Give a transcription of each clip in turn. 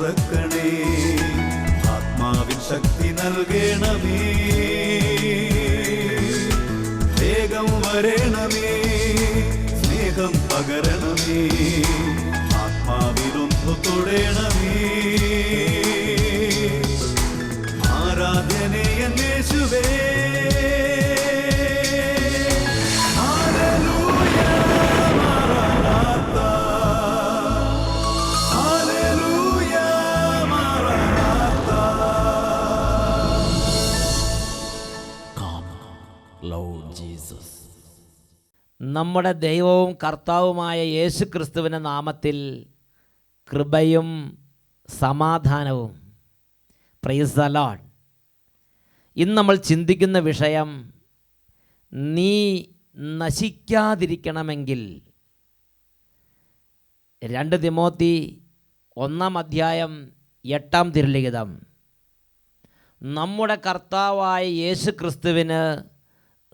തുറക്കണേ. ആത്മാവിൻ ശക്തി നൽകണമേ, വേഗം വരണമേ, സ്നേഹം പകരണമേ, ആത്മാവിലൊന്നു തൊടണമേ. ആരാധനയ യേശുവേ, നമ്മുടെ ദൈവവും കർത്താവുമായ യേശു ക്രിസ്തുവിൻ്റെ നാമത്തിൽ കൃപയും സമാധാനവും. Price the Lord. ഇന്ന് നമ്മൾ ചിന്തിക്കുന്ന വിഷയം, നീ നശിക്കാതിരിക്കണമെങ്കിൽ. 2 തിമോത്തി 1:8 തിരുലിഖിതം. നമ്മുടെ കർത്താവായ യേശു ക്രിസ്തുവിന്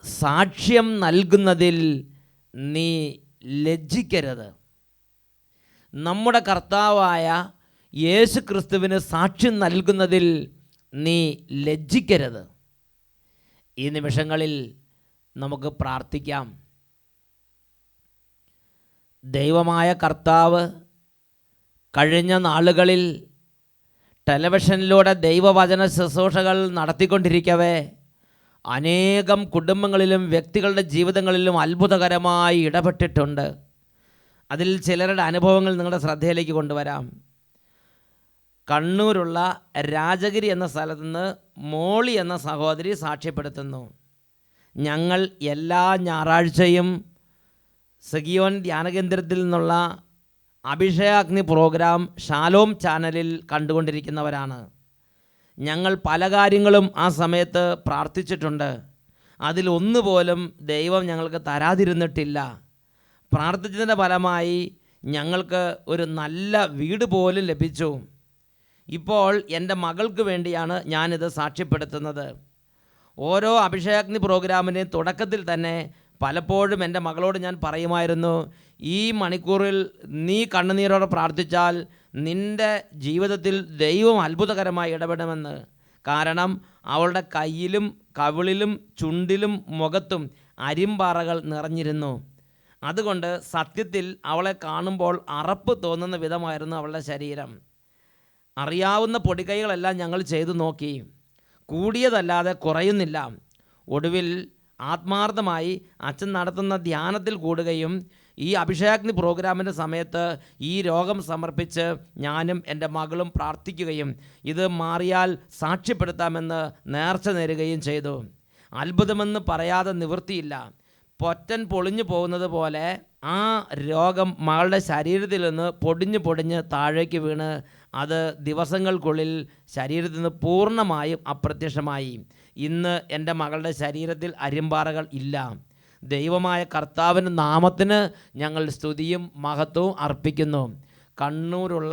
സാക്ഷ്യം നൽകുന്നതിൽ നീ ലജ്ജിക്കരുത്. നമ്മുടെ കർത്താവായ യേശു ക്രിസ്തുവിന് സാക്ഷ്യം നൽകുന്നതിൽ നീ ലജ്ജിക്കരുത്. ഈ നിമിഷങ്ങളിൽ നമുക്ക് പ്രാർത്ഥിക്കാം. ദൈവമായ കർത്താവ് കഴിഞ്ഞ നാളുകളിൽ ടെലിവിഷനിലൂടെ ദൈവവചന ശുശ്രൂഷകൾ നടത്തിക്കൊണ്ടിരിക്കവേ അനേകം കുടുംബങ്ങളിലും വ്യക്തികളുടെ ജീവിതങ്ങളിലും അത്ഭുതകരമായി ഇടപെട്ടിട്ടുണ്ട്. അതിൽ ചിലരുടെ അനുഭവങ്ങൾ നിങ്ങളുടെ ശ്രദ്ധയിലേക്ക് കൊണ്ടുവരാം. കണ്ണൂരുള്ള രാജഗിരി എന്ന സ്ഥലത്ത് നിന്ന് മോളി എന്ന സഹോദരി സാക്ഷ്യപ്പെടുത്തുന്നു. ഞങ്ങൾ എല്ലാ ഞായറാഴ്ചയും സഗിയോൻ ധ്യാനകേന്ദ്രത്തിൽ നിന്നുള്ള അഭിഷേകാഗ്നി പ്രോഗ്രാം ഷാലോം ചാനലിൽ കണ്ടുകൊണ്ടിരിക്കുന്നവരാണ്. ഞങ്ങൾ പല കാര്യങ്ങളും ആ സമയത്ത് പ്രാർത്ഥിച്ചിട്ടുണ്ട്. അതിലൊന്നുപോലും ദൈവം ഞങ്ങൾക്ക് തരാതിരുന്നിട്ടില്ല. പ്രാർത്ഥിച്ചതിൻ്റെ ഫലമായി ഞങ്ങൾക്ക് ഒരു നല്ല വീട് പോലും ലഭിച്ചു. ഇപ്പോൾ എൻ്റെ മകൾക്ക് വേണ്ടിയാണ് ഞാനിത് സാക്ഷ്യപ്പെടുത്തുന്നത്. ഓരോ അഭിഷേകാഗ്നി പ്രോഗ്രാമിന് തുടക്കത്തിൽ തന്നെ പലപ്പോഴും എൻ്റെ മകളോട് ഞാൻ പറയുമായിരുന്നു, ഈ മണിക്കൂറിൽ നീ കണ്ണുനീരോടെ പ്രാർത്ഥിച്ചാൽ നിൻ്റെ ജീവിതത്തിൽ ദൈവം അത്ഭുതകരമായി ഇടപെടുമെന്ന്. കാരണം അവളുടെ കയ്യിലും കവിളിലും ചുണ്ടിലും മുഖത്തും അരിമ്പാറകൾ നിറഞ്ഞിരുന്നു. അതുകൊണ്ട് സത്യത്തിൽ അവളെ കാണുമ്പോൾ അറപ്പ് തോന്നുന്ന വിധമായിരുന്നു അവളുടെ ശരീരം. അറിയാവുന്ന പൊടിക്കൈകളെല്ലാം ഞങ്ങൾ ചെയ്തു നോക്കി, കൂടിയതല്ലാതെ കുറയുന്നില്ല. ഒടുവിൽ ആത്മാർത്ഥമായി അച്ഛൻ നടത്തുന്ന ധ്യാനത്തിൽ കൂടുകയും ഈ അഭിഷേകാഗ്നി പ്രോഗ്രാമിൻ്റെ സമയത്ത് ഈ രോഗം സമർപ്പിച്ച് ഞാനും എൻ്റെ മകളും പ്രാർത്ഥിക്കുകയും ഇത് മാറിയാൽ സാക്ഷ്യപ്പെടുത്താമെന്ന് നേർച്ച നേരുകയും ചെയ്തു. അത്ഭുതമെന്ന് പറയാതെ നിവൃത്തിയില്ല. പൊറ്റൻ പൊളിഞ്ഞു പോകുന്നത് പോലെ ആ രോഗം മകളുടെ ശരീരത്തിൽ നിന്ന് പൊടിഞ്ഞ് താഴേക്ക് വീണ് അത് ദിവസങ്ങൾക്കുള്ളിൽ ശരീരത്തിൽ നിന്ന് പൂർണ്ണമായും അപ്രത്യക്ഷമായി. ഇന്ന് എൻ്റെ മകളുടെ ശരീരത്തിൽ അരിമ്പാറകൾ ഇല്ല. ദൈവമായ കർത്താവിൻ്റെ നാമത്തിന് ഞങ്ങൾ സ്തുതിയും മഹത്വവും അർപ്പിക്കുന്നു. കണ്ണൂരുള്ള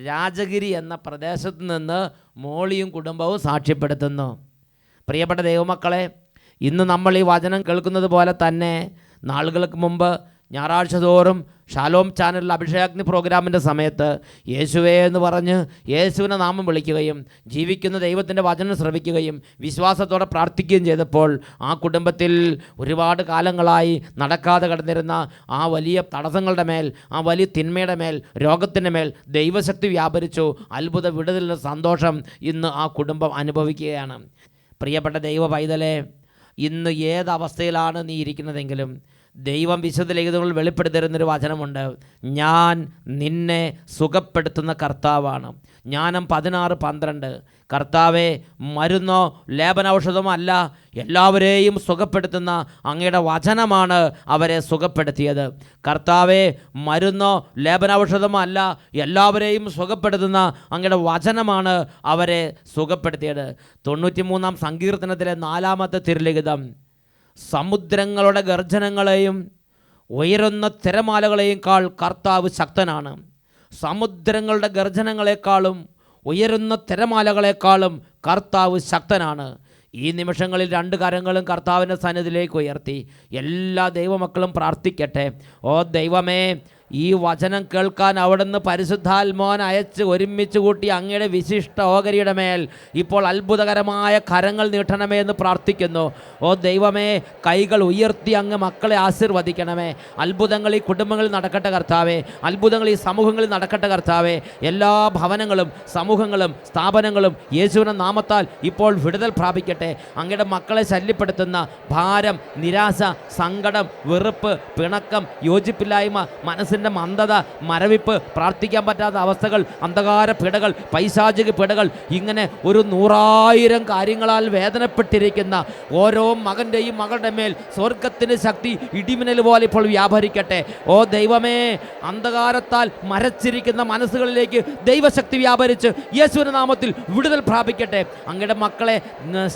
രാജഗിരി എന്ന പ്രദേശത്ത് നിന്ന് മോളിയും കുടുംബവും സാക്ഷ്യപ്പെടുത്തുന്നു. പ്രിയപ്പെട്ട ദൈവമക്കളെ, ഇന്ന് നമ്മൾ ഈ വചനം കേൾക്കുന്നത് പോലെ തന്നെ നാളുകൾക്ക് മുമ്പ് ഞായറാഴ്ച തോറും ഷാലോം ചാനലിൽ അഭിഷേകാഗ്നി പ്രോഗ്രാമിൻ്റെ സമയത്ത് യേശുവേ എന്ന് പറഞ്ഞ് യേശുവിനെ നാമം വിളിക്കുകയും ജീവിക്കുന്ന ദൈവത്തിൻ്റെ വചനം ശ്രവിക്കുകയും വിശ്വാസത്തോടെ പ്രാർത്ഥിക്കുകയും ചെയ്തപ്പോൾ ആ കുടുംബത്തിൽ ഒരുപാട് കാലങ്ങളായി നടക്കാതെ കിടന്നിരുന്ന ആ വലിയ തടസ്സങ്ങളുടെ മേൽ, ആ വലിയ തിന്മയുടെ മേൽ, രോഗത്തിൻ്റെ മേൽ ദൈവശക്തി വ്യാപരിച്ചു. അത്ഭുത വിടുതലിൻ്റെ സന്തോഷം ഇന്ന് ആ കുടുംബം അനുഭവിക്കുകയാണ്. പ്രിയപ്പെട്ട ദൈവ പൈതലേ, ഇന്ന് ഏതവസ്ഥയിലാണ് നീ ഇരിക്കുന്നതെങ്കിലും ദൈവം വിശുദ്ധ ലിഖിതങ്ങളിൽ വെളിപ്പെടുത്തിരുന്നൊരു വചനമുണ്ട്, ഞാൻ നിന്നെ സുഖപ്പെടുത്തുന്ന കർത്താവാണ്. ജ്ഞാനം 16:12. കർത്താവെ, മരുന്നോ ലേപനൌഷധമോ അല്ല, എല്ലാവരെയും സുഖപ്പെടുത്തുന്ന അങ്ങയുടെ വചനമാണ് അവരെ സുഖപ്പെടുത്തിയത്. കർത്താവെ, മരുന്നോ ലേപനൌഷധമോ അല്ല, എല്ലാവരെയും സുഖപ്പെടുത്തുന്ന അങ്ങയുടെ വചനമാണ് അവരെ സുഖപ്പെടുത്തിയത്. 93-ാം സങ്കീർത്തനത്തിലെ 4-ാമത്തെ തിരുലിഖിതം, സമുദ്രങ്ങളുടെ ഗർജനങ്ങളെയും ഉയരുന്ന തിരമാലകളെയും കർത്താവ് ശക്തനാണ്. സമുദ്രങ്ങളുടെ ഗർജനങ്ങളെക്കാളും ഉയരുന്ന തിരമാലകളെക്കാളും കർത്താവ് ശക്തനാണ്. ഈ നിമിഷങ്ങളിൽ 2 കരങ്ങളും കർത്താവിൻ്റെ സന്നിധിയിലേക്ക് ഉയർത്തി എല്ലാ ദൈവമക്കളും പ്രാർത്ഥിക്കട്ടെ. ഓ ദൈവമേ, ഈ വചനം കേൾക്കാൻ അവിടുന്ന് പരിശുദ്ധാത്മാവിനെ അയച്ച് ഒരുമിച്ച് കൂട്ടി അങ്ങയുടെ വിശിഷ്ട ഓഹരിയുടെ മേൽ ഇപ്പോൾ അത്ഭുതകരമായ കരങ്ങൾ നീട്ടണമേ എന്ന് പ്രാർത്ഥിക്കുന്നു. ഓ ദൈവമേ, കൈകൾ ഉയർത്തി അങ്ങ് മക്കളെ ആശീർവദിക്കണമേ. അത്ഭുതങ്ങൾ ഈ കുടുംബങ്ങളിൽ നടക്കട്ടെ കർത്താവേ. അത്ഭുതങ്ങൾ ഈ സമൂഹങ്ങളിൽ നടക്കട്ടെ കർത്താവേ. എല്ലാ ഭവനങ്ങളും സമൂഹങ്ങളും സ്ഥാപനങ്ങളും യേശുവിൻ്റെ നാമത്താൽ ഇപ്പോൾ വിടുതൽ പ്രാപിക്കട്ടെ. അങ്ങയുടെ മക്കളെ ശല്യപ്പെടുത്തുന്ന ഭാരം, നിരാശ, സങ്കടം, വെറുപ്പ്, പിണക്കം, യോജിപ്പില്ലായ്മ, മനസ്സിൻ്റെ മന്ദത, മരവിപ്പ്, പ്രാർത്ഥിക്കാൻ പറ്റാത്ത അവസ്ഥകൾ, അന്ധകാര പിടകൾ, പൈശാചിക പിടകൾ, ഇങ്ങനെ ഒരു 100,000 കാര്യങ്ങളാൽ വേദനപ്പെട്ടിരിക്കുന്ന ഓരോ മകൻ്റെയും മകളുടെ മേൽ സ്വർഗത്തിൻ്റെ ശക്തി ഇടിമിന്നൽ പോലെ ഇപ്പോൾ വ്യാപരിക്കട്ടെ. ഓ ദൈവമേ, അന്ധകാരത്താൽ മരച്ചിരിക്കുന്ന മനസ്സുകളിലേക്ക് ദൈവശക്തി വ്യാപരിച്ച് യേശുവിൻ്റെ നാമത്തിൽ വിടുതൽ പ്രാപിക്കട്ടെ. അങ്ങയുടെ മക്കളെ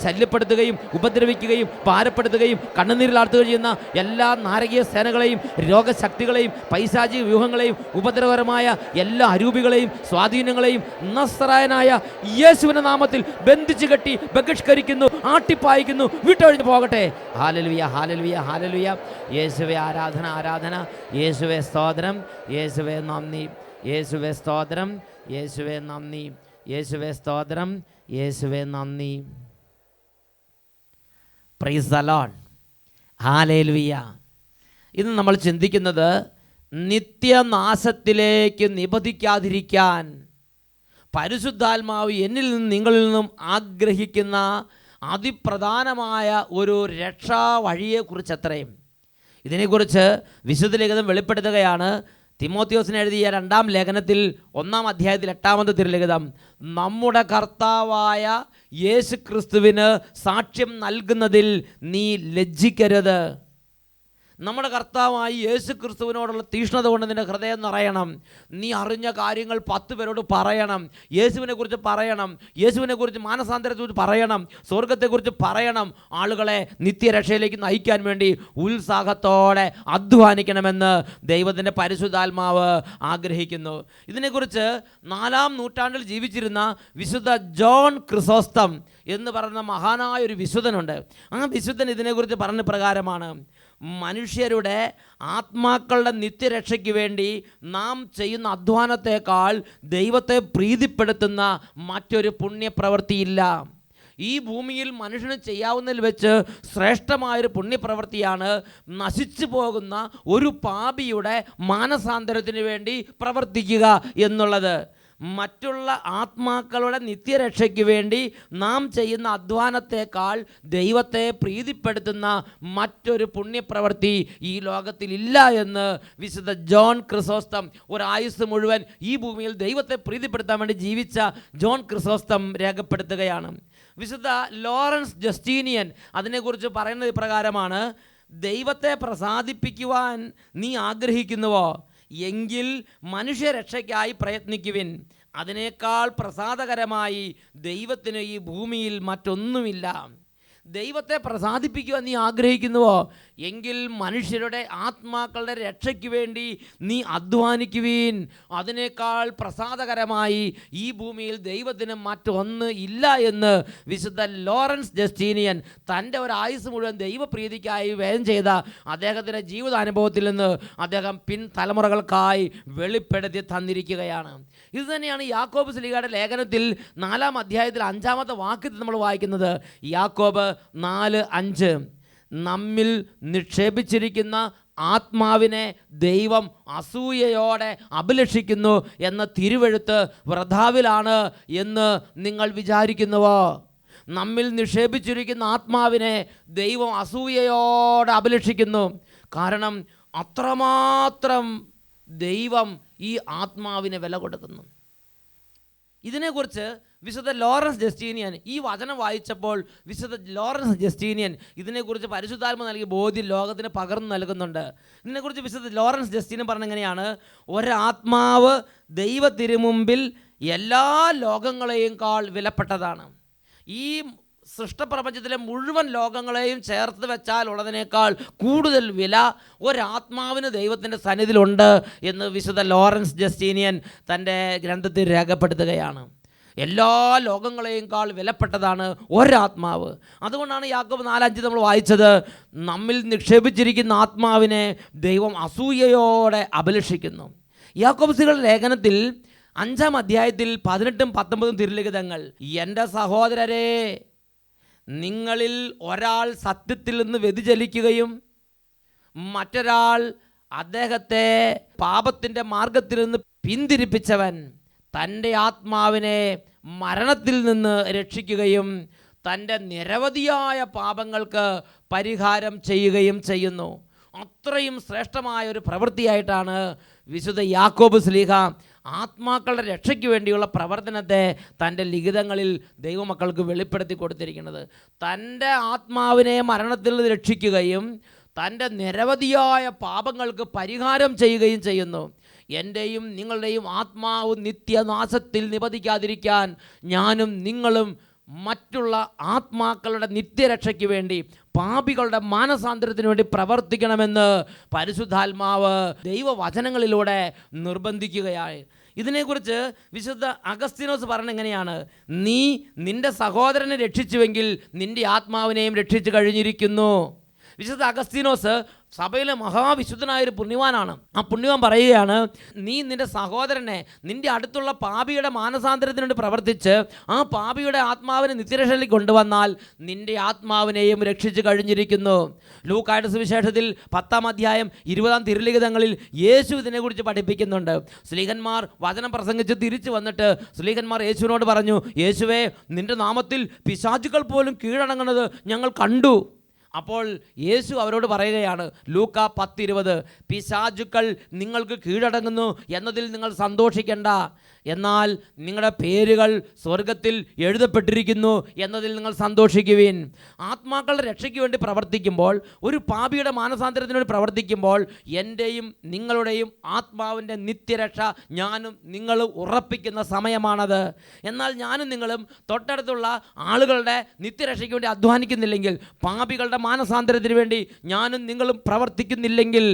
ശല്യപ്പെടുത്തുകയും ഉപദ്രവിക്കുകയും ഭാരപ്പെടുത്തുകയും കണ്ണുനീരിലാഴ്ത്തുകയും ചെയ്യുന്ന എല്ലാ നാരകീയ സേനകളെയും രോഗശക്തികളെയും പൈശാചിക വ്യൂഹങ്ങളെയും ഉപദ്രവകരമായ എല്ലാ അരൂപികളെയും സ്വാധീനങ്ങളെയും നസ്രായനായ യേശുവിൻ്റെ നാമത്തിൽ ബന്ധിച്ചു കെട്ടി ബഹിഷ്കരിക്കുന്നു, ആട്ടിപ്പായിക്കുന്നു, വിട്ടൊഴിഞ്ഞു പോകട്ടെ. Hallelujah, hallelujah, hallelujah. യേശുവേ ആരാധന, ആരാധന. യേശുവേ സ്തോത്രം, യേശുവേ നന്ദി, യേശുവേ സ്തോത്രം, യേശുവേ നന്ദി, യേശുവേ സ്തോത്രം, യേശുവേ നന്ദി. Praise the Lord. ഹല്ലേലൂയ. ഇന്ന് നമ്മൾ ചിന്തിക്കുന്നത് നിത്യനാശത്തിലേക്ക് നിബന്ധിക്കാതിരിക്കാൻ പരിശുദ്ധാത്മാവ് എന്നിൽ നിന്നും നിങ്ങളിൽ നിന്നും ആഗ്രഹിക്കുന്ന അതിപ്രധാനമായ ഒരു രക്ഷാ വഴിയെക്കുറിച്ചത്രയും. ഇതിനെക്കുറിച്ച് വിശുദ്ധ ലിഖിതം വെളിപ്പെടുത്തുകയാണ്. തിമോത്തിയോസിന് എഴുതിയ 2-ാം ലേഖനത്തിൽ 1-ാം അധ്യായത്തിൽ 8-ാമത്തെ തിരുലിഖിതം, നമ്മുടെ കർത്താവായ യേശു ക്രിസ്തുവിന് സാക്ഷ്യം നൽകുന്നതിൽ നീ ലജ്ജിക്കരുത്. നമ്മുടെ കർത്താവായി യേശു ക്രിസ്തുവിനോടുള്ള തീഷ്ണത കൊണ്ട് നിൻ്റെ ഹൃദയം നിറയണം. നീ അറിഞ്ഞ കാര്യങ്ങൾ 10 പേരോട് പറയണം. യേശുവിനെക്കുറിച്ച് പറയണം. യേശുവിനെക്കുറിച്ച് മാനസാന്തരത്തെക്കുറിച്ച് പറയണം. സ്വർഗത്തെക്കുറിച്ച് പറയണം. ആളുകളെ നിത്യരക്ഷയിലേക്ക് നയിക്കാൻ വേണ്ടി ഉത്സാഹത്തോടെ അധ്വാനിക്കണമെന്ന് ദൈവത്തിൻ്റെ പരിശുദ്ധാത്മാവ് ആഗ്രഹിക്കുന്നു. ഇതിനെക്കുറിച്ച് 4-ാം നൂറ്റാണ്ടിൽ ജീവിച്ചിരുന്ന വിശുദ്ധ ജോൺ ക്രിസോസ്റ്റം എന്ന് പറയുന്ന മഹാനായ ഒരു വിശുദ്ധനുണ്ട്. ആ വിശുദ്ധൻ ഇതിനെക്കുറിച്ച് പറഞ്ഞ പ്രകാരമാണ്, മനുഷ്യരുടെ ആത്മാക്കളുടെ നിത്യരക്ഷയ്ക്ക് വേണ്ടി നാം ചെയ്യുന്ന അധ്വാനത്തേക്കാൾ ദൈവത്തെ പ്രീതിപ്പെടുത്തുന്ന മറ്റൊരു പുണ്യപ്രവൃത്തിയില്ല. ഈ ഭൂമിയിൽ മനുഷ്യന് ചെയ്യാവുന്നതിൽ വെച്ച് ശ്രേഷ്ഠമായൊരു പുണ്യപ്രവൃത്തിയാണ് നശിച്ചു പോകുന്ന ഒരു പാപിയുടെ മാനസാന്തരത്തിന് വേണ്ടി പ്രവർത്തിക്കുക എന്നുള്ളത്. മറ്റുള്ള ആത്മാക്കളുടെ നിത്യരക്ഷയ്ക്ക് വേണ്ടി നാം ചെയ്യുന്ന അധ്വാനത്തേക്കാൾ ദൈവത്തെ പ്രീതിപ്പെടുത്തുന്ന മറ്റൊരു പുണ്യപ്രവൃത്തി ഈ ലോകത്തിലില്ല എന്ന് വിശുദ്ധ ജോൺ ക്രിസോസ്റ്റം ഒരായുസ് മുഴുവൻ ഈ ഭൂമിയിൽ ദൈവത്തെ പ്രീതിപ്പെടുത്താൻ വേണ്ടി ജീവിച്ച ജോൺ ക്രിസോസ്റ്റം രേഖപ്പെടുത്തുകയാണ്. വിശുദ്ധ ലോറൻസ് ജസ്റ്റീനിയൻ അതിനെക്കുറിച്ച് പറയുന്നത് ഇപ്രകാരമാണ്: ദൈവത്തെ പ്രസാദിപ്പിക്കുവാൻ നീ ആഗ്രഹിക്കുന്നുവോ എങ്കിൽ മനുഷ്യരക്ഷയ്ക്കായി പ്രയത്നിക്കുവിൻ. അതിനേക്കാൾ പ്രസാദകരമായി ദൈവത്തിന് ഈ ഭൂമിയിൽ മറ്റൊന്നുമില്ല. ദൈവത്തെ പ്രസാദിപ്പിക്കുവാൻ നീ ആഗ്രഹിക്കുന്നുവോ എങ്കിൽ മനുഷ്യരുടെ ആത്മാക്കളുടെ രക്ഷയ്ക്ക് വേണ്ടി നീ അധ്വാനിക്കുവീൻ. അതിനേക്കാൾ പ്രസാദകരമായി ഈ ഭൂമിയിൽ ദൈവത്തിന് മറ്റൊന്ന് ഇല്ല എന്ന് വിശുദ്ധ ലോറൻസ് ജസ്റ്റീനിയൻ തൻ്റെ ഒരു ആയുസ് മുഴുവൻ ദൈവപ്രീതിക്കായി വ്യയം ചെയ്ത അദ്ദേഹത്തിൻ്റെ ജീവിതാനുഭവത്തിൽ നിന്ന് അദ്ദേഹം പിൻതലമുറകൾക്കായി വെളിപ്പെടുത്തി തന്നിരിക്കുകയാണ്. ഇതുതന്നെയാണ് യാക്കോബ് ശ്ലീഹയുടെ ലേഖനത്തിൽ 4-ാം അധ്യായത്തിൽ 5-ാമത്തെ വാക്യത്തിൽ നമ്മൾ വായിക്കുന്നത്. യാക്കോബ് 4:5, നമ്മിൽ നിക്ഷേപിച്ചിരിക്കുന്ന ആത്മാവിനെ ദൈവം അസൂയയോടെ അഭിലഷിക്കുന്നു എന്ന തിരുവെഴുത്ത് വൃഥാവിലാണ് എന്ന് നിങ്ങൾ വിചാരിക്കുന്നുവോ? നമ്മിൽ നിക്ഷേപിച്ചിരിക്കുന്ന ആത്മാവിനെ ദൈവം അസൂയയോടെ അഭിലഷിക്കുന്നു. കാരണം അത്രമാത്രം ദൈവം ഈ ആത്മാവിന് വില കൊടുക്കുന്നു. ഇതിനെക്കുറിച്ച് വിശുദ്ധ ലോറൻസ് ജസ്റ്റീനിയൻ ഈ വചനം വായിച്ചപ്പോൾ വിശുദ്ധ ലോറൻസ് ജസ്റ്റീനിയൻ ഇതിനെക്കുറിച്ച് പരിശുദ്ധാത്മ നൽകിയ ബോധ്യം ലോകത്തിന് പകർന്നു നൽകുന്നുണ്ട്. ഇതിനെക്കുറിച്ച് വിശുദ്ധ ലോറൻസ് ജസ്റ്റീനിയൻ പറഞ്ഞെങ്ങനെയാണ്: ഒരാത്മാവ് ദൈവ തിരുമുമ്പിൽ എല്ലാ ലോകങ്ങളെയുംക്കാൾ വിലപ്പെട്ടതാണ്. ഈ സൃഷ്ടപ്രപഞ്ചത്തിലെ മുഴുവൻ ലോകങ്ങളെയും ചേർത്ത് വെച്ചാൽ ഉള്ളതിനേക്കാൾ കൂടുതൽ വില ഒരാത്മാവിന് ദൈവത്തിൻ്റെ സന്നിധിയിലുണ്ട് എന്ന് വിശുദ്ധ ലോറൻസ് ജസ്റ്റീനിയൻ തൻ്റെ ഗ്രന്ഥത്തിൽ രേഖപ്പെടുത്തുകയാണ്. എല്ലാ ലോകങ്ങളെയുംക്കാൾ വിലപ്പെട്ടതാണ് ഒരാത്മാവ്. അതുകൊണ്ടാണ് യാക്കോബ് 4:5 നമ്മൾ വായിച്ചത്, നമ്മിൽ നിക്ഷേപിച്ചിരിക്കുന്ന ആത്മാവിനെ ദൈവം അസൂയയോടെ അഭിലഷിക്കുന്നു. യാക്കോബുകളുടെ ലേഖനത്തിൽ 5-ാം അധ്യായത്തിൽ 18-19 തിരുലിഖിതങ്ങൾ, എൻ്റെ സഹോദരരെ, നിങ്ങളിൽ ഒരാൾ സത്യത്തിൽ നിന്ന് വ്യതിചലിക്കുകയും മറ്റൊരാൾ അദ്ദേഹത്തെ പാപത്തിൻ്റെ മാർഗത്തിൽ നിന്ന് പിന്തിരിപ്പിച്ചവൻ തൻ്റെ ആത്മാവിനെ മരണത്തിൽ നിന്ന് രക്ഷിക്കുകയും തൻ്റെ നിരവധിയായ പാപങ്ങൾക്ക് പരിഹാരം ചെയ്യുകയും ചെയ്യുന്നു. അത്രയും ശ്രേഷ്ഠമായ ഒരു പ്രവൃത്തിയായിട്ടാണ് വിശുദ്ധ യാക്കോബ് ശ്ലീഹ ആത്മാക്കളുടെ രക്ഷയ്ക്ക് വേണ്ടിയുള്ള പ്രവർത്തനത്തെ തൻ്റെ ലിഖിതങ്ങളിൽ ദൈവമക്കൾക്ക് വെളിപ്പെടുത്തി കൊടുത്തിരിക്കുന്നത്. തൻ്റെ ആത്മാവിനെ മരണത്തിൽ നിന്ന് രക്ഷിക്കുകയും തൻ്റെ നിരവധിയായ പാപങ്ങൾക്ക് പരിഹാരം ചെയ്യുകയും ചെയ്യുന്നു. എൻ്റെയും നിങ്ങളുടെയും ആത്മാവ് നിത്യനാശത്തിൽ നിപതിക്കാതിരിക്കാൻ ഞാനും നിങ്ങളും മറ്റുള്ള ആത്മാക്കളുടെ നിത്യരക്ഷയ്ക്ക് വേണ്ടി, പാപികളുടെ മാനസാന്തരത്തിന് വേണ്ടി പ്രവർത്തിക്കണമെന്ന് പരിശുദ്ധാത്മാവ് ദൈവവചനങ്ങളിലൂടെ നിർബന്ധിക്കുകയായി. ഇതിനെക്കുറിച്ച് വിശുദ്ധ അഗസ്തീനോസ് പറഞ്ഞ എങ്ങനെയാണ്, നീ നിൻ്റെ സഹോദരനെ രക്ഷിച്ചുവെങ്കിൽ നിൻ്റെ ആത്മാവിനെയും രക്ഷിച്ചു കഴിഞ്ഞിരിക്കുന്നു. വിശുദ്ധ അഗസ്തീനോസ് സഭയിലെ മഹാവിശുദ്ധനായൊരു പുണ്യവാനാണ്. ആ പുണ്യവാൻ പറയുകയാണ്, നീ നിൻ്റെ സഹോദരനെ നിൻ്റെ അടുത്തുള്ള പാപിയുടെ മാനസാന്തരത്തിന് വേണ്ടി പ്രവർത്തിച്ച് ആ പാപിയുടെ ആത്മാവിനെ നിത്യരക്ഷയിലേക്ക് കൊണ്ടുവന്നാൽ നിൻ്റെ ആത്മാവിനെയും രക്ഷിച്ചു കഴിഞ്ഞിരിക്കുന്നു. ലൂക്കായുടെ സുവിശേഷത്തിൽ 10-ാം അധ്യായം 20-ാം തിരുലിഖിതങ്ങളിൽ യേശു ഇതിനെക്കുറിച്ച് പഠിപ്പിക്കുന്നുണ്ട്. സ്ലീഹന്മാർ വചനം പ്രസംഗിച്ച് തിരിച്ചു വന്നിട്ട് സ്ലീഹന്മാർ യേശുവിനോട് പറഞ്ഞു, യേശുവേ, നിൻ്റെ നാമത്തിൽ പിശാചുക്കൾ പോലും കീഴടങ്ങുന്നത് ഞങ്ങൾ കണ്ടു. അപ്പോൾ യേശു അവരോട് പറയുകയാണ്, ലൂക്ക 10:20, പിശാചുക്കൾ നിങ്ങൾക്ക് കീഴടങ്ങുന്നു എന്നതിൽ നിങ്ങൾ സന്തോഷിക്കേണ്ട, എന്നാൽ നിങ്ങളുടെ പേരുകൾ സ്വർഗത്തിൽ എഴുതപ്പെട്ടിരിക്കുന്നു എന്നതിൽ നിങ്ങൾ സന്തോഷിക്കുവിൻ. ആത്മാക്കളുടെ രക്ഷയ്ക്ക് വേണ്ടി പ്രവർത്തിക്കുമ്പോൾ, ഒരു പാപിയുടെ മാനസാന്തരത്തിന് വേണ്ടി പ്രവർത്തിക്കുമ്പോൾ എൻ്റെയും നിങ്ങളുടെയും ആത്മാവിൻ്റെ നിത്യരക്ഷ ഞാനും നിങ്ങളും ഉറപ്പിക്കുന്ന സമയമാണത്. എന്നാൽ ഞാനും നിങ്ങളും തൊട്ടടുത്തുള്ള ആളുകളുടെ നിത്യരക്ഷയ്ക്ക് വേണ്ടി അധ്വാനിക്കുന്നില്ലെങ്കിൽ, പാപികളുടെ മാനസാന്തരത്തിന് വേണ്ടി ഞാനും നിങ്ങളും പ്രവർത്തിക്കുന്നില്ലെങ്കിൽ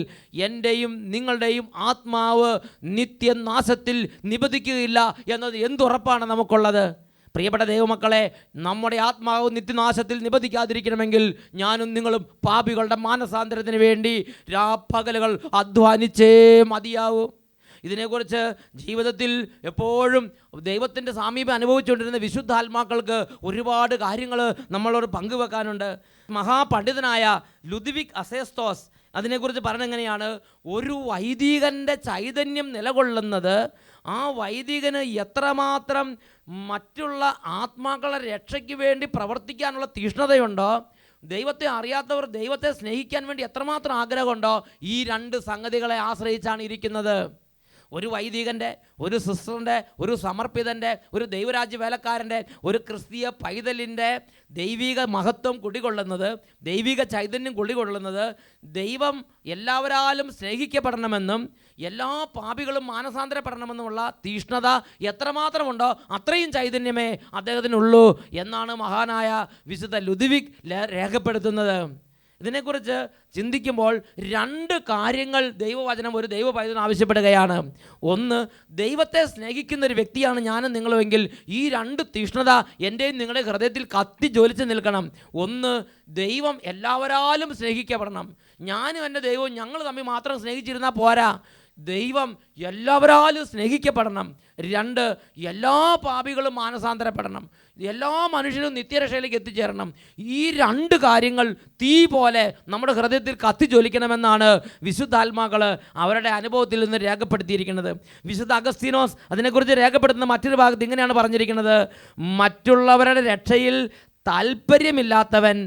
എൻ്റെയും നിങ്ങളുടെയും ആത്മാവ് നിത്യനാശത്തിൽ നിബന്ധിക്കുകയില്ല എന്നത് എന്തുറപ്പാണ് നമുക്കുള്ളത്? പ്രിയപ്പെട്ട ദൈവമക്കളെ, നമ്മുടെ ആത്മാവ് നിത്യനാശത്തിൽ നിബന്ധിക്കാതിരിക്കണമെങ്കിൽ ഞാനും നിങ്ങളും പാപികളുടെ മാനസാന്തരത്തിന് വേണ്ടി രാപ്പകലുകൾ അധ്വാനിച്ചേ മതിയാവൂ. ഇതിനെക്കുറിച്ച് ജീവിതത്തിൽ എപ്പോഴും ദൈവത്തിൻ്റെ സാമീപ്യം അനുഭവിച്ചുകൊണ്ടിരുന്ന വിശുദ്ധാത്മാക്കൾക്ക് ഒരുപാട് കാര്യങ്ങൾ നമ്മളോട് പങ്കുവെക്കാനുണ്ട്. മഹാപണ്ഡിതനായ ലുദ്വിഗ് അസേസ്തോസ് അതിനെക്കുറിച്ച് പറഞ്ഞെങ്ങനെയാണ്, ഒരു വൈദികൻ്റെ ചൈതന്യം നിലകൊള്ളുന്നത് ആ വൈദികന് എത്രമാത്രം മറ്റുള്ള ആത്മാക്കളുടെ രക്ഷയ്ക്ക് വേണ്ടി പ്രവർത്തിക്കാനുള്ള തീഷ്ണതയുണ്ടോ, ദൈവത്തെ അറിയാത്തവർ ദൈവത്തെ സ്നേഹിക്കാൻ വേണ്ടി എത്രമാത്രം ആഗ്രഹമുണ്ടോ, ഈ രണ്ട് സംഗതികളെ ആശ്രയിച്ചാണ് ഇരിക്കുന്നത്. ഒരു വൈദികൻ്റെ, ഒരു സിസ്റ്ററിൻ്റെ, ഒരു സമർപ്പിതൻ്റെ, ഒരു ദൈവരാജ്യ വേലക്കാരൻ്റെ, ഒരു ക്രിസ്തീയ പൈതലിൻ്റെ ദൈവിക മഹത്വം കുടികൊള്ളുന്നത്, ദൈവിക ചൈതന്യം കുടികൊള്ളുന്നത് ദൈവം എല്ലാവരാലും സ്നേഹിക്കപ്പെടണമെന്നും എല്ലാ പാപികളും മാനസാന്തരപ്പെടണമെന്നുമുള്ള തീഷ്ണത എത്രമാത്രമുണ്ടോ അത്രയും ചൈതന്യമേ അദ്ദേഹത്തിനുള്ളൂ എന്നാണ് മഹാനായ വിശുദ്ധ ലുദ്വിഗ് രേഖപ്പെടുത്തുന്നത്. ഇതിനെക്കുറിച്ച് ചിന്തിക്കുമ്പോൾ രണ്ട് കാര്യങ്ങൾ ദൈവവചനം ഒരു ദൈവ പൈതലിന് ആവശ്യപ്പെടുകയാണ്. ഒന്ന്, ദൈവത്തെ സ്നേഹിക്കുന്ന ഒരു വ്യക്തിയാണ് ഞാനും നിങ്ങളുമെങ്കിൽ ഈ രണ്ട് തീഷ്ണത എൻ്റെയും നിങ്ങളുടെ ഹൃദയത്തിൽ കത്തി ജ്വലിച്ച് നിൽക്കണം. ഒന്ന്, ദൈവം എല്ലാവരാലും സ്നേഹിക്കപ്പെടണം. ഞാനും എൻ്റെ ദൈവവും ഞങ്ങൾ തമ്മിൽ മാത്രം സ്നേഹിച്ചിരുന്നാൽ പോരാ, ദൈവം എല്ലാവരാലും സ്നേഹിക്കപ്പെടണം. രണ്ട്, എല്ലാ പാപികളും മാനസാന്തരപ്പെടണം, എല്ലാ മനുഷ്യരും നിത്യരക്ഷയിലേക്ക് എത്തിച്ചേരണം. ഈ രണ്ട് കാര്യങ്ങൾ തീ പോലെ നമ്മുടെ ഹൃദയത്തിൽ കത്തിജ്വലിക്കണമെന്നാണ് വിശുദ്ധാത്മാക്കൾ അവരുടെ അനുഭവത്തിൽ നിന്ന് രേഖപ്പെടുത്തിയിരിക്കുന്നത്. വിശുദ്ധ അഗസ്തീനോസ് അതിനെക്കുറിച്ച് രേഖപ്പെടുത്തുന്ന മറ്റൊരു ഭാഗത്ത് ഇങ്ങനെയാണ് പറഞ്ഞിരിക്കുന്നത്, മറ്റുള്ളവരുടെ രക്ഷയിൽ താല്പര്യമില്ലാത്തവൻ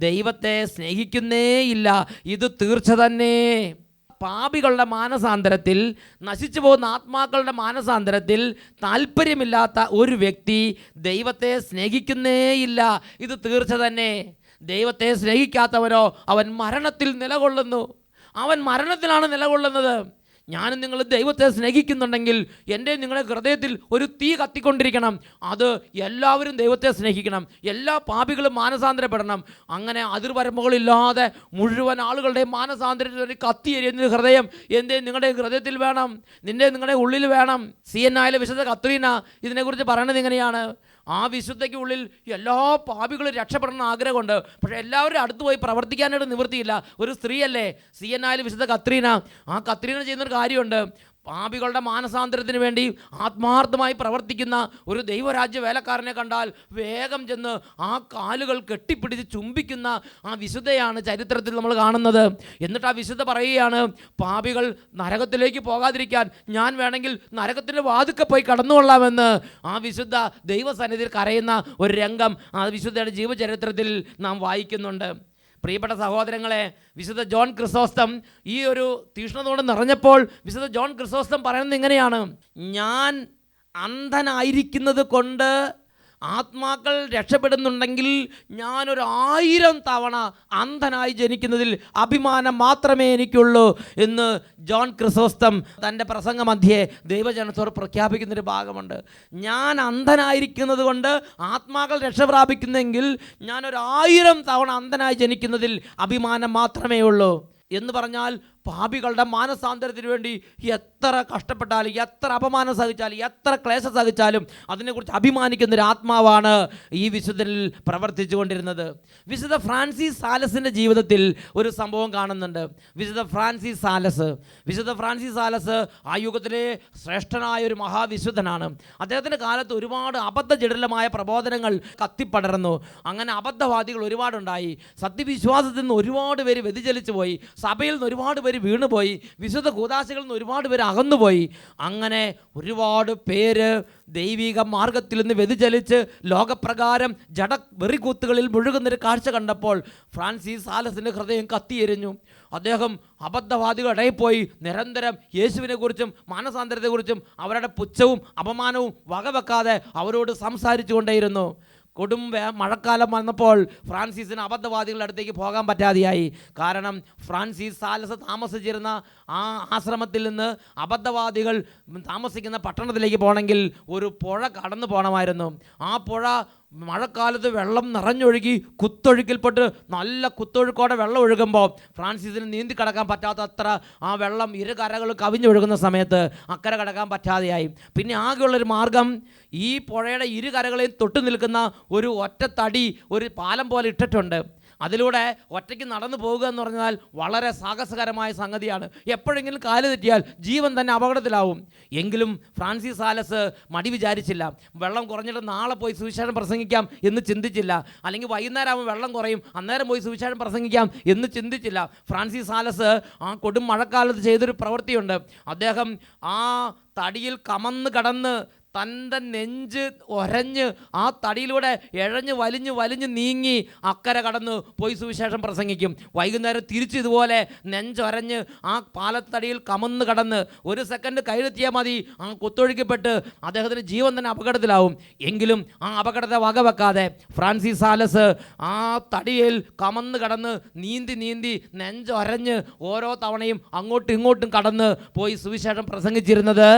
ദൈവത്തെ സ്നേഹിക്കുന്നേയില്ല, ഇത് തീർച്ച തന്നെ. പാപികളുടെ മാനസാന്തരത്തിൽ, നശിച്ചു പോകുന്ന ആത്മാക്കളുടെ മാനസാന്തരത്തിൽ താല്പര്യമില്ലാത്ത ഒരു വ്യക്തി ദൈവത്തെ സ്നേഹിക്കുന്നേയില്ല, ഇത് തീർച്ച തന്നെ. ദൈവത്തെ സ്നേഹിക്കാത്തവനോ അവൻ മരണത്തിൽ നിലകൊള്ളുന്നു. അവൻ മരണത്തിലാണ് നിലകൊള്ളുന്നത്. ഞാനും നിങ്ങൾ ദൈവത്തെ സ്നേഹിക്കുന്നുണ്ടെങ്കിൽ എൻ്റെ നിങ്ങളുടെ ഹൃദയത്തിൽ ഒരു തീ കത്തിക്കൊണ്ടിരിക്കണം. അത് എല്ലാവരും ദൈവത്തെ സ്നേഹിക്കണം, എല്ലാ പാപികളും മാനസാന്തരപ്പെടണം. അങ്ങനെ അതിർവരമ്പുകളില്ലാതെ മുഴുവൻ ആളുകളുടെ മാനസാന്തരത്തിൽ ഒരു കത്തിയെരിയുന്ന ഹൃദയം എൻ്റെ നിങ്ങളുടെ ഹൃദയത്തിൽ വേണം, നിങ്ങളുടെ ഉള്ളിൽ വേണം. CNIയിലെ വിശുദ്ധ കത്രീന ഇതിനെക്കുറിച്ച് പറയണത് ഇങ്ങനെയാണ്: ആ വിശുദ്ധയ്ക്ക് ഉള്ളിൽ എല്ലാ പാപികളും രക്ഷപ്പെടണമെന്ന് ആഗ്രഹമുണ്ട്, പക്ഷേ എല്ലാവരും അടുത്ത് പോയി പ്രവർത്തിക്കാനായിട്ട് നിവൃത്തിയില്ല. ഒരു സ്ത്രീയല്ലേ CNIയിലെ വിശുദ്ധ കത്രീന. ആ കത്രീന ചെയ്യുന്നൊരു കാര്യമുണ്ട്. പാപികളുടെ മാനസാന്തരത്തിന് വേണ്ടി ആത്മാർത്ഥമായി പ്രവർത്തിക്കുന്ന ഒരു ദൈവരാജ്യ വേലക്കാരനെ കണ്ടാൽ വേഗം ചെന്ന് ആ കാലുകൾ കെട്ടിപ്പിടിച്ച് ചുംബിക്കുന്ന ആ വിശുദ്ധയാണ് ചരിത്രത്തിൽ നമ്മൾ കാണുന്നത്. എന്നിട്ട് ആ വിശുദ്ധ പറയുകയാണ്, പാപികൾ നരകത്തിലേക്ക് പോകാതിരിക്കാൻ ഞാൻ വേണമെങ്കിൽ നരകത്തിൻ്റെ വാതുക്കെ പോയി കടന്നുകൊള്ളാമെന്ന്. ആ വിശുദ്ധ ദൈവസന്നിധിയിൽ കരയുന്ന ഒരു രംഗം ആ വിശുദ്ധയുടെ ജീവചരിത്രത്തിൽ നാം വായിക്കുന്നുണ്ട്. പ്രിയപ്പെട്ട സഹോദരങ്ങളെ, വിശുദ്ധ ജോൺ ക്രിസോസ്റ്റം ഈ ഒരു തീഷ്ണതയോടെ നിറഞ്ഞപ്പോൾ വിശുദ്ധ ജോൺ ക്രിസോസ്റ്റം പറയുന്നത് ഇങ്ങനെയാണ്: ഞാൻ അന്ധനായിരിക്കുന്നത് കൊണ്ട് ആത്മാക്കൾ രക്ഷപ്പെടുന്നുണ്ടെങ്കിൽ ഞാനൊരു 1000 തവണ അന്ധനായി ജനിക്കുന്നതിൽ അഭിമാനം മാത്രമേ എനിക്കുള്ളൂ എന്ന് ജോൺ ക്രിസോസ്റ്റം തൻ്റെ പ്രസംഗ മധ്യേ ദൈവജനത്തോട് പ്രഖ്യാപിക്കുന്നൊരു ഭാഗമുണ്ട്. ഞാൻ അന്ധനായിരിക്കുന്നത് കൊണ്ട് ആത്മാക്കൾ രക്ഷ പ്രാപിക്കുന്നെങ്കിൽ ഞാനൊരു 1000 തവണ അന്ധനായി ജനിക്കുന്നതിൽ അഭിമാനം മാത്രമേ ഉള്ളൂ എന്ന് പറഞ്ഞാൽ, പാപികളുടെ മാനസാന്തരത്തിന് വേണ്ടി എത്ര കഷ്ടപ്പെട്ടാലും, എത്ര അപമാനം സഹിച്ചാലും, എത്ര ക്ലേശം സഹിച്ചാലും അതിനെക്കുറിച്ച് അഭിമാനിക്കുന്നൊരു ആത്മാവാണ് ഈ വിശുദ്ധനിൽ പ്രവർത്തിച്ചു കൊണ്ടിരുന്നത്. വിശുദ്ധ ഫ്രാൻസിസ് സാലസിൻ്റെ ജീവിതത്തിൽ ഒരു സംഭവം കാണുന്നുണ്ട്. വിശുദ്ധ ഫ്രാൻസിസ് സാലസ് ആ യുഗത്തിലെ ശ്രേഷ്ഠനായ ഒരു മഹാവിശുദ്ധനാണ്. അദ്ദേഹത്തിൻ്റെ കാലത്ത് ഒരുപാട് അബദ്ധജടിലമായ പ്രബോധനങ്ങൾ കത്തിപ്പടർന്നു. അങ്ങനെ അബദ്ധവാദികൾ ഒരുപാടുണ്ടായി. സത്യവിശ്വാസത്തിൽ നിന്ന് ഒരുപാട് പേര് വ്യതിചലിച്ചു പോയി, സഭയിൽ നിന്ന് ഒരുപാട് പേര് വീണുപോയി, വിശുദ്ധ കൂദാശകളിൽ നിന്ന് ഒരുപാട് പേര് അകന്നുപോയി. അങ്ങനെ ഒരുപാട് പേര് ദൈവിക മാർഗത്തിൽ നിന്ന് വ്യതിചലിച്ച് ലോകപ്രകാരം ജഡ വെറികൂത്തുകളിൽ മുഴുകുന്നൊരു കാഴ്ച കണ്ടപ്പോൾ ഫ്രാൻസിസ് സാലസിൻ്റെ ഹൃദയം കത്തിയെരിഞ്ഞു. അദ്ദേഹം അബദ്ധവാദികളുടെ ഇടയിൽ പോയി നിരന്തരം യേശുവിനെക്കുറിച്ചും മാനസാന്തരത്തെക്കുറിച്ചും അവരുടെ പുച്ഛവും അപമാനവും വകവെക്കാതെ അവരോട് സംസാരിച്ചു കൊണ്ടേയിരുന്നു. കൊടും മഴക്കാലം വന്നപ്പോൾ ഫ്രാൻസിസിന് അബദ്ധവാദികളുടെ അടുത്തേക്ക് പോകാൻ പറ്റാതെയായി. കാരണം ഫ്രാൻസിസ് സാലസ് താമസിച്ചിരുന്ന ആ ആശ്രമത്തിൽ നിന്ന് അബദ്ധവാദികൾ താമസിക്കുന്ന പട്ടണത്തിലേക്ക് പോകണമെങ്കിൽ ഒരു പുഴ കടന്നു പോകണമായിരുന്നു. ആ പുഴ മഴക്കാലത്ത് വെള്ളം നിറഞ്ഞൊഴുകി കുത്തൊഴുക്കിൽപ്പെട്ട് നല്ല കുത്തൊഴുക്കോടെ വെള്ളം ഒഴുകുമ്പോൾ ഫ്രാൻസിസിന് നീന്തി കടക്കാൻ പറ്റാത്തത്ര ആ വെള്ളം ഇരു കരകൾ കവിഞ്ഞൊഴുകുന്ന സമയത്ത് അക്കരെ കടക്കാൻ പറ്റാതെയായി. പിന്നെ ആകെയുള്ളൊരു മാർഗം ഈ പുഴയുടെ ഇരു കരകളെയും തൊട്ട് നിൽക്കുന്ന ഒരു ഒറ്റത്തടി ഒരു പാലം പോലെ ഇട്ടിട്ടുണ്ട്. അതിലൂടെ ഒറ്റയ്ക്ക് നടന്നു പോകുക എന്ന് പറഞ്ഞാൽ വളരെ സാഹസകരമായ സംഗതിയാണ്. എപ്പോഴെങ്കിലും കാല് തെറ്റിയാൽ ജീവൻ തന്നെ അപകടത്തിലാവും. എങ്കിലും ഫ്രാൻസിസ് സാലസ് മടി വിചാരിച്ചില്ല. വെള്ളം കുറഞ്ഞിട്ട് നാളെ പോയി സുവിശേഷം പ്രസംഗിക്കാം എന്ന് ചിന്തിച്ചില്ല. അല്ലെങ്കിൽ വൈകുന്നേരം ആകുമ്പോൾ വെള്ളം കുറയും, അന്നേരം പോയി സുവിശേഷം പ്രസംഗിക്കാം എന്ന് ചിന്തിച്ചില്ല. ഫ്രാൻസിസ് സാലസ് ആ കൊടും മഴക്കാലത്ത് ചെയ്തൊരു പ്രവൃത്തിയുണ്ട്. അദ്ദേഹം ആ തടിയിൽ കമന്ന് കടന്ന് തൻ്റെ നെഞ്ച് ഒരഞ്ഞ് ആ തടിയിലൂടെ എഴഞ്ഞ് വലിഞ്ഞ് നീങ്ങി അക്കരെ കടന്ന് പോയി സുവിശേഷം പ്രസംഗിക്കും. വൈകുന്നേരം തിരിച്ച് ഇതുപോലെ നെഞ്ചൊരഞ്ഞ് ആ പാലത്തടിയിൽ കമന്ന് കടന്ന് ഒരു സെക്കൻഡ് കയ്യിലെത്തിയാൽ മതി ആ കുത്തൊഴുക്കപ്പെട്ട് അദ്ദേഹത്തിന് ജീവൻ തന്നെ അപകടത്തിലാവും. എങ്കിലും ആ അപകടത്തെ വകവെക്കാതെ ഫ്രാൻസിസ് സാലസ് ആ തടിയിൽ കമന്ന് കടന്ന് നീന്തി നെഞ്ചൊരഞ്ഞ് ഓരോ തവണയും അങ്ങോട്ടും ഇങ്ങോട്ടും കടന്ന് പോയി സുവിശേഷം പ്രസംഗിച്ചിരുന്നത്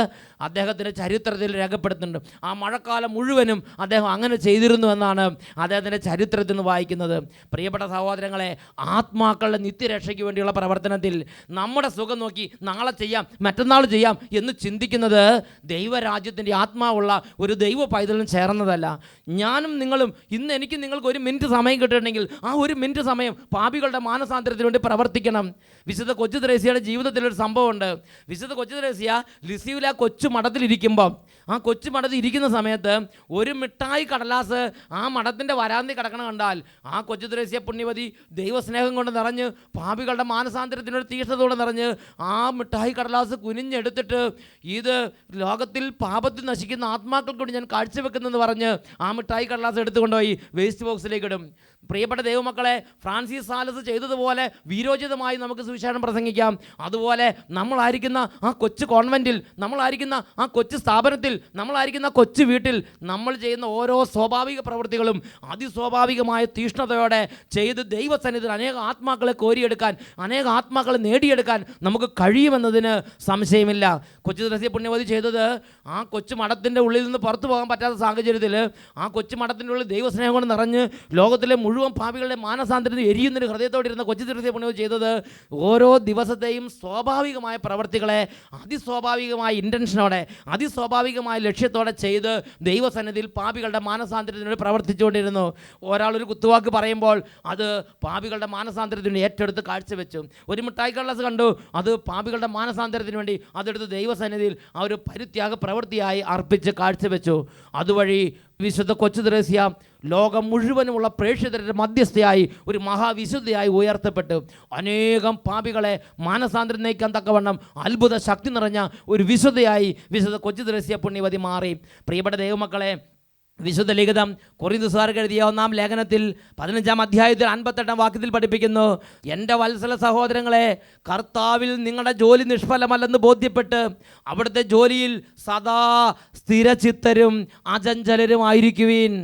അദ്ദേഹത്തിൻ്റെ ചരിത്രത്തിൽ രേഖപ്പെടുത്തുന്നുണ്ട്. ആ മഴക്കാലം മുഴുവനും അദ്ദേഹം അങ്ങനെ ചെയ്തിരുന്നു എന്നാണ് അദ്ദേഹത്തിൻ്റെ ചരിത്രത്തിൽ നിന്ന് വായിക്കുന്നത്. പ്രിയപ്പെട്ട സഹോദരങ്ങളെ, ആത്മാക്കളുടെ നിത്യരക്ഷയ്ക്ക് വേണ്ടിയുള്ള പ്രവർത്തനത്തിൽ നമ്മുടെ സുഖം നോക്കി നാളെ ചെയ്യാം, മറ്റന്നാൾ ചെയ്യാം എന്ന് ചിന്തിക്കുന്നത് ദൈവരാജ്യത്തിൻ്റെ ആത്മാവുള്ള ഒരു ദൈവ പൈതലും ചേർന്നതല്ല. ഞാനും നിങ്ങളും ഇന്ന് എനിക്ക് നിങ്ങൾക്ക് 1 മിനിറ്റ് സമയം കിട്ടുന്നുണ്ടെങ്കിൽ ആ 1 മിനിറ്റ് സമയം പാപികളുടെ മാനസാന്തരത്തിന് വേണ്ടി പ്രവർത്തിക്കണം. വിശുദ്ധ കൊച്ചു ത്രേസ്യയുടെ ജീവിതത്തിലൊരു സംഭവമുണ്ട്. വിശുദ്ധ കൊച്ചു ത്രേസ്യ ലിസിയിലെ കൊച്ചു മഠത്തിലിരിക്കുമ്പോൾ ആ കൊച്ചു മഠത്തിൽ ഇരിക്കുന്ന സമയത്ത് ഒരു മിഠായി കടലാസ് ആ മഠത്തിൻ്റെ വരാന്തി കിടക്കണം കണ്ടാൽ ആ കൊച്ചു ത്രേസ്യ പുണ്യവതി ദൈവസ്നേഹം കൊണ്ട് നിറഞ്ഞ് പാപികളുടെ മാനസാന്തരത്തിനൊരു തീഷ്ണതയോടെ നിറഞ്ഞ് ആ മിഠായി കടലാസ് കുനിഞ്ഞെടുത്തിട്ട് ഇത് ലോകത്തിൽ പാപത്തിൽ നശിക്കുന്ന ആത്മാക്കൾക്ക് കൊണ്ട് ഞാൻ കാഴ്ചവെക്കുന്നെന്ന് പറഞ്ഞ് ആ മിഠായി കടലാസ് എടുത്തുകൊണ്ടുപോയി വേസ്റ്റ് ബോക്സിലേക്ക് ഇടും. പ്രിയപ്പെട്ട ദൈവമക്കളെ, ഫ്രാൻസിസ് സാലസ് ചെയ്തതുപോലെ വീരോചിതമായി നമുക്ക് സുവിശേഷം പ്രസംഗിക്കാം. അതുപോലെ നമ്മളായിരിക്കുന്ന ആ കൊച്ചു കോൺവെൻറ്റിൽ, നമ്മളായിരിക്കുന്ന ആ കൊച്ചു സ്ഥാപനത്തിൽ നമ്മളായിരിക്കുന്ന കൊച്ചു വീട്ടിൽ നമ്മൾ ചെയ്യുന്ന ഓരോ സ്വാഭാവിക പ്രവൃത്തികളും അതിസ്വാഭാവികമായ തീഷ്ണതയോടെ ചെയ്ത് ദൈവസന്നിധിയിൽ അനേക ആത്മാക്കളെ കോരിയെടുക്കാൻ, അനേക ആത്മാക്കളെ നേടിയെടുക്കാൻ നമുക്ക് കഴിയുമെന്നതിന് സംശയമില്ല. കൊച്ചു ത്രേസ്യ പുണ്യവതി ചെയ്തത്, ആ കൊച്ചു മഠത്തിൻ്റെ ഉള്ളിൽ നിന്ന് പുറത്തു പോകാൻ പറ്റാത്ത സാഹചര്യത്തിൽ ആ കൊച്ചു മഠത്തിൻ്റെ ഉള്ളിൽ ദൈവസ്നേഹം കൊണ്ട് നിറഞ്ഞ് ലോകത്തിലെ മുഴുവൻ പാപികളുടെ മാനസാന്തരത്തിൽ എരിയുന്നൊരു ഹൃദയത്തോടിരുന്ന കൊച്ചു ത്രേസ്യ പുണ്യവതി ചെയ്തത്, ഓരോ ദിവസത്തെയും സ്വാഭാവികമായ പ്രവർത്തികളെ അതിസ്വാഭാവികമായ ഇൻറ്റൻഷനോടെ, അതിസ്വാഭാവികമായ ലക്ഷ്യത്തോടെ ചെയ്ത് ദൈവസന്നിധിയിൽ പാപികളുടെ മാനസാന്തരത്തിന് വേണ്ടി പ്രവർത്തിച്ചുകൊണ്ടിരുന്നു. ഒരാളൊരു കുത്തുവാക്ക് പറയുമ്പോൾ അത് പാപികളുടെ മാനസാന്തരത്തിന് ഏറ്റെടുത്ത് കാഴ്ചവെച്ചു. ഒരു മിഠായി കള്ളസ് കണ്ടു, അത് പാപികളുടെ മാനസാന്തരത്തിന് വേണ്ടി അതെടുത്ത് ദൈവസന്നിധിയിൽ ആ ഒരു പരിത്യാഗ പ്രവൃത്തിയായി അർപ്പിച്ച് കാഴ്ചവെച്ചു. അതുവഴി വിശുദ്ധ കൊച്ചു ത്രേസ്യ ലോകം മുഴുവനുമുള്ള പ്രേക്ഷിതരുടെ മധ്യസ്ഥയായി ഒരു മഹാവിശുദ്ധയായി ഉയർത്തപ്പെട്ടു. അനേകം പാപികളെ മാനസാന്തരം നയിക്കാൻ തക്കവണ്ണം അത്ഭുത ശക്തി നിറഞ്ഞ ഒരു വിശുദ്ധയായി വിശുദ്ധ കൊച്ചു ത്രേസ്യ പുണ്യവതി മാറി. പ്രിയപ്പെട്ട ദൈവമക്കളെ, വിശുദ്ധ ലിഖിതം കൊറിന്തോസുകാർക്ക് എഴുതിയ 1-ാം ലേഖനത്തിൽ 15-ാം അധ്യായത്തിൽ 58-ാം വാക്യത്തിൽ പഠിപ്പിക്കുന്നു, എൻ്റെ വത്സല സഹോദരങ്ങളെ, കർത്താവിൽ നിങ്ങളുടെ ജോലി നിഷ്ഫലമല്ലെന്ന് ബോധ്യപ്പെട്ട് അവിടുത്തെ ജോലിയിൽ സദാ സ്ഥിരചിത്തരും അചഞ്ചലരുമായിരിക്കുവിൻ.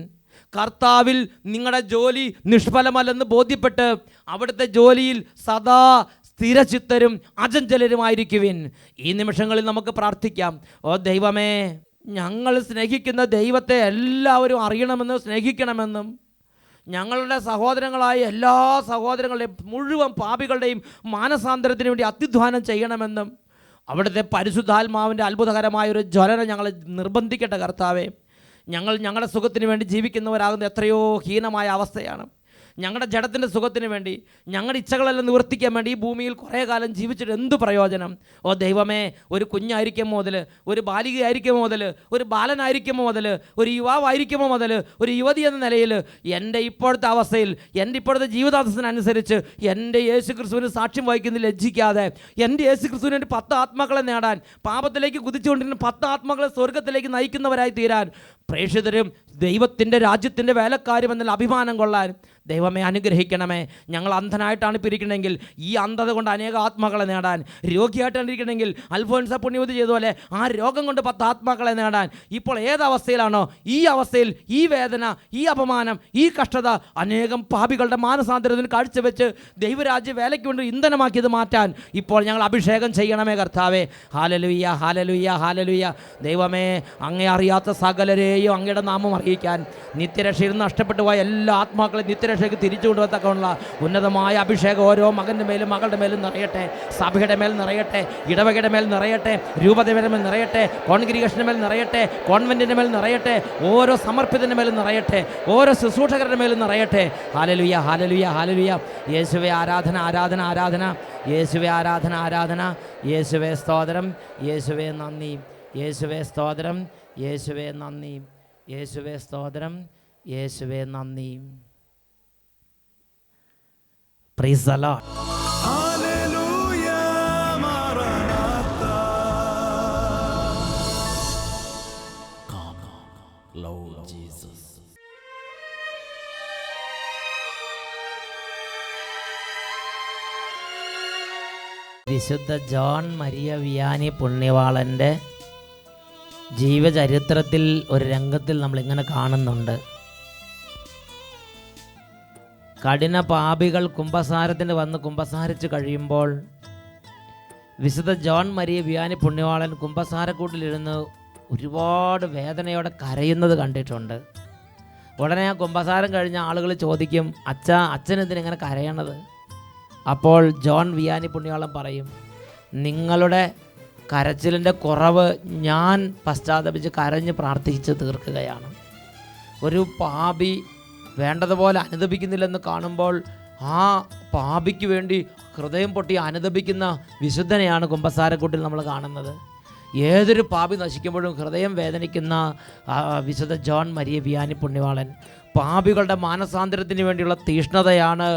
കർത്താവിൽ നിങ്ങളുടെ ജോലി നിഷ്ഫലമല്ലെന്ന് ബോധ്യപ്പെട്ട് അവിടുത്തെ ജോലിയിൽ സദാ സ്ഥിരചിത്തരും അചഞ്ചലരുമായിരിക്കുവിൻ. ഈ നിമിഷങ്ങളിൽ നമുക്ക് പ്രാർത്ഥിക്കാം. ഓ ദൈവമേ, ഞങ്ങൾ സ്നേഹിക്കുന്ന ദൈവത്തെ എല്ലാവരും അറിയണമെന്നും സ്നേഹിക്കണമെന്നും ഞങ്ങളുടെ സഹോദരങ്ങളായ എല്ലാ സഹോദരങ്ങളുടെയും മുഴുവൻ പാപികളുടെയും മാനസാന്തരത്തിന് വേണ്ടി അത്യുദ്ധാനം ചെയ്യണമെന്നും അവിടുത്തെ പരിശുദ്ധാത്മാവിൻ്റെ അത്ഭുതകരമായൊരു ജ്വലനം ഞങ്ങളെ നിർബന്ധിക്കട്ടെ കർത്താവേ. ഞങ്ങളുടെ സുഖത്തിന് വേണ്ടി ജീവിക്കുന്നവരാകുന്ന എത്രയോ ഹീനമായ അവസ്ഥയാണ്. ഞങ്ങളുടെ ജഡത്തിൻ്റെ സുഖത്തിന് വേണ്ടി, ഞങ്ങളുടെ ഇച്ഛകളെല്ലാം നിവർത്തിക്കാൻ വേണ്ടി ഈ ഭൂമിയിൽ കുറേ കാലം ജീവിച്ചിട്ട് എന്ത് പ്രയോജനം? ഓ ദൈവമേ, ഒരു കുഞ്ഞായിരിക്കുമ്പോൾ മുതൽ, ഒരു ബാലികയായിരിക്കുമ്പോൾ മുതൽ, ഒരു ബാലനായിരിക്കുമ്പോൾ മുതൽ, ഒരു യുവാവായിരിക്കുമ്പോൾ മുതൽ, ഒരു യുവതി എന്ന നിലയിൽ എൻ്റെ ഇപ്പോഴത്തെ അവസ്ഥയിൽ, എൻ്റെ ഇപ്പോഴത്തെ ജീവിതാവസ്ഥനനുസരിച്ച് എൻ്റെ യേശു ക്രിസ്തുവിന് സാക്ഷ്യം വഹിക്കുന്നതിൽ ലജ്ജിക്കാതെ എൻ്റെ യേശു ക്രിസ്തുവിന് വേണ്ടി 10 ആത്മാക്കളെ നേടാൻ, പാപത്തിലേക്ക് കുതിച്ചുകൊണ്ടിരുന്ന 10 ആത്മാക്കളെ സ്വർഗത്തിലേക്ക് നയിക്കുന്നവരായി തീരാൻ, പ്രേക്ഷിതരും ദൈവത്തിൻ്റെ രാജ്യത്തിൻ്റെ വേലക്കാരും എന്നുള്ള അഭിമാനം കൊള്ളാൻ ദൈവമേ അനുഗ്രഹിക്കണമേ. ഞങ്ങൾ അന്ധനായിട്ടാണ് പിരിക്കണമെങ്കിൽ ഈ അന്ധത കൊണ്ട് അനേക ആത്മാക്കളെ നേടാൻ, രോഗിയായിട്ടാണ് ഇരിക്കണമെങ്കിൽ അൽഫോൻസ പുണ്യവതി ചെയ്തതുപോലെ ആ രോഗം കൊണ്ട് 10 ആത്മാക്കളെ നേടാൻ, ഇപ്പോൾ ഏതവസ്ഥയിലാണോ ഈ അവസ്ഥയിൽ ഈ വേദന, ഈ അപമാനം, ഈ കഷ്ടത അനേകം പാപികളുടെ മാനസാന്തരത്തിന് കാഴ്ചവെച്ച് ദൈവരാജ്യ വേലയ്ക്ക് വേണ്ടി ഇന്ധനമാക്കിയത് മാറ്റാൻ ഇപ്പോൾ ഞങ്ങൾ അഭിഷേകം ചെയ്യണമേ കർത്താവേ. ഹാലലുയ്യ, ഹാലലുയ്യ, ഹാലലുയ്യ. ദൈവമേ, അങ്ങേ അറിയാത്ത സകലരെയും അങ്ങയുടെ നാമം അറിയിക്കാൻ, നിത്യരക്ഷയിൽ നഷ്ടപ്പെട്ടു പോയ എല്ലാ ആത്മാക്കളെ നിത്യരക്ഷയ്ക്ക് തിരിച്ചു കൊണ്ടുവത്തക്കുള്ള ഉന്നതമായ അഭിഷേകം ഓരോ മകൻ്റെ മേലും മകളുടെ മേലും നിറയട്ടെ. സഭയുടെ മേൽ നിറയട്ടെ, ഇടവകയുടെ മേൽ നിറയട്ടെ, രൂപതയുടെ മേൽ നിറയട്ടെ, കോൺഗ്രിഗേഷൻ്റെ മേൽ നിറയട്ടെ, കോൺവെൻറ്റിൻ്റെ മേൽ നിറയട്ടെ, ഓരോ സമർപ്പിതൻ്റെ മേലും നിറയട്ടെ, ഓരോ ശുശ്രൂഷകരുടെ മേലും നിറയട്ടെ. ഹാലലുയ്യ, ഹാലലുയ്യ, ഹാലലുയ്യ. യേശുവേ ആരാധന, ആരാധന, ആരാധന. യേശുവേ ആരാധന, ആരാധന. യേശുവേ സ്തോത്രം, യേശുവേ നന്ദി. യേശുവേ സ്തോത്രം, യേശുവേ നന്ദി. യേശുവേ സ്തോത്രം, യേശുവേ നന്ദി. Praise the Lord. ഹല്ലേലൂയ, മാറാനാത്ത. Come, Lord Jesus. വിശുദ്ധ ജോൺ മരിയ വിയാനി പുണ്യവാളൻ്റെ ജീവചരിത്രത്തിൽ ഒരു രംഗത്തിൽ നമ്മളിങ്ങനെ കാണുന്നുണ്ട്. കഠിന പാപികൾ കുമ്പസാരത്തിന് വന്ന് കുമ്പസാരിച്ച് കഴിയുമ്പോൾ വിശുദ്ധ ജോൺ മരിയ വിയാനി പുണ്യവാളൻ കുമ്പസാരക്കൂട്ടിലിരുന്ന് ഒരുപാട് വേദനയോടെ കരയുന്നത് കണ്ടിട്ടുണ്ട്. ഉടനെ ആ കുമ്പസാരം കഴിഞ്ഞ ആളുകൾ ചോദിക്കും, അച്ഛനെന്തിനിങ്ങനെ കരയണത്? അപ്പോൾ ജോൺ വിയാനി പുണ്യവാളൻ പറയും, നിങ്ങളുടെ കരച്ചിലിൻ്റെ കുറവ് ഞാൻ പശ്ചാത്തപിച്ച് കരഞ്ഞ് പ്രാർത്ഥിച്ച് തീർക്കുകയാണ്. ഒരു പാപി വേണ്ടതുപോലെ അനുദപിക്കുന്നില്ലെന്ന് കാണുമ്പോൾ ആ പാപിക്ക് വേണ്ടി ഹൃദയം പൊട്ടി അനുദപിക്കുന്ന വിശുദ്ധനെയാണ് കുമ്പസാരക്കൂട്ടിൽ നമ്മൾ കാണുന്നത്. ഏതൊരു പാപി നശിക്കുമ്പോഴും ഹൃദയം വേദനിക്കുന്ന വിശുദ്ധ ജോൺ മരിയ വിയാനി പുണ്യവാളൻ പാപികളുടെ മാനസാന്തരത്തിന് വേണ്ടിയുള്ള തീഷ്ണതയാണ്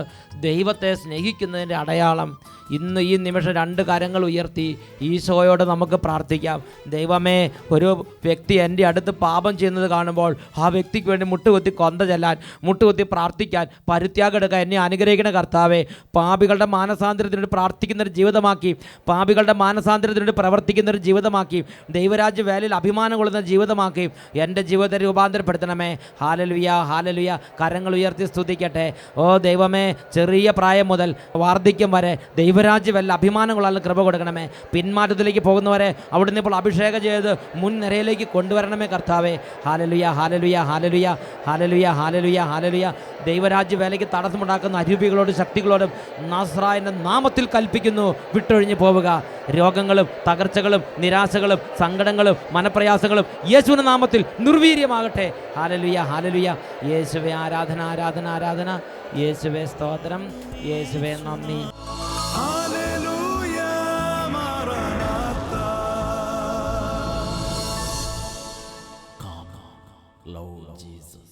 ദൈവത്തെ സ്നേഹിക്കുന്നതിൻ്റെ അടയാളം. ഇന്ന് ഈ നിമിഷം 2 കരങ്ങൾ ഉയർത്തി ഈശോയോട് നമുക്ക് പ്രാർത്ഥിക്കാം. ദൈവമേ, ഒരു വ്യക്തി എൻ്റെ അടുത്ത് പാപം ചെയ്യുന്നത് കാണുമ്പോൾ ആ വ്യക്തിക്ക് വേണ്ടി മുട്ടുകുത്തി കൊന്ത ചെല്ലാൻ, മുട്ടുകുത്തി പ്രാർത്ഥിക്കാൻ, പരിത്യാഗം എടുക്കാൻ എന്നെ അനുഗ്രഹിക്കണ കർത്താവേ. പാപികളുടെ മാനസാന്തരത്തിനോട് പ്രാർത്ഥിക്കുന്നൊരു ജീവിതമാക്കി, പാപികളുടെ മാനസാന്തരത്തിനോട് പ്രവർത്തിക്കുന്നൊരു ജീവിതമാക്കി, ദൈവരാജ്യ വേലയിൽ അഭിമാനം കൊള്ളുന്ന ജീവിതമാക്കി എൻ്റെ ജീവിതത്തെ രൂപാന്തരപ്പെടുത്തണമേ. ഹാലലുയ, ഹാലലുയ. കരങ്ങൾ ഉയർത്തി സ്തുതിക്കട്ടെ. ഓ ദൈവമേ, ചെറിയ പ്രായം മുതൽ വാർദ്ധക്യം വരെ ദൈവരാജ്യ വല്ല അഭിമാനം കൊള്ളാൻ കൃപ കൊടുക്കണമേ. പിന്മാറ്റത്തിലേക്ക് പോകുന്നവരെ അവിടുന്ന് ഇപ്പോൾ അഭിഷേകം ചെയ്ത് മുൻനിരയിലേക്ക് കൊണ്ടുവരണമേ കർത്താവേ. ഹാലലുയ, ഹാലലുയ, ഹാലലുയ, ഹാലലുയ, ഹാലലുയ, ഹാലലുയ. ദൈവരാജ്യ വേലയ്ക്ക് തടസ്സമുണ്ടാക്കുന്ന അരൂപികളോടും ശക്തികളോടും നാസറായൻ്റെ നാമത്തിൽ കൽപ്പിക്കുന്നു, വിട്ടൊഴിഞ്ഞു പോവുക. രോഗങ്ങളും തകർച്ചകളും നിരാശകളും സങ്കടങ്ങളും മനപ്രയാസങ്ങളും യേശുവിൻ്റെ നാമത്തിൽ നിർവീര്യമാകട്ടെ. ഹാലലുയ, ഹാലലുയ. യേശുവേ ആരാധന, ആരാധന, ആരാധന. യേശുവേ സ്തോത്രം, യേശുവേ നന്ദി. Hallelujah, Maranatha. Come, Lord Jesus.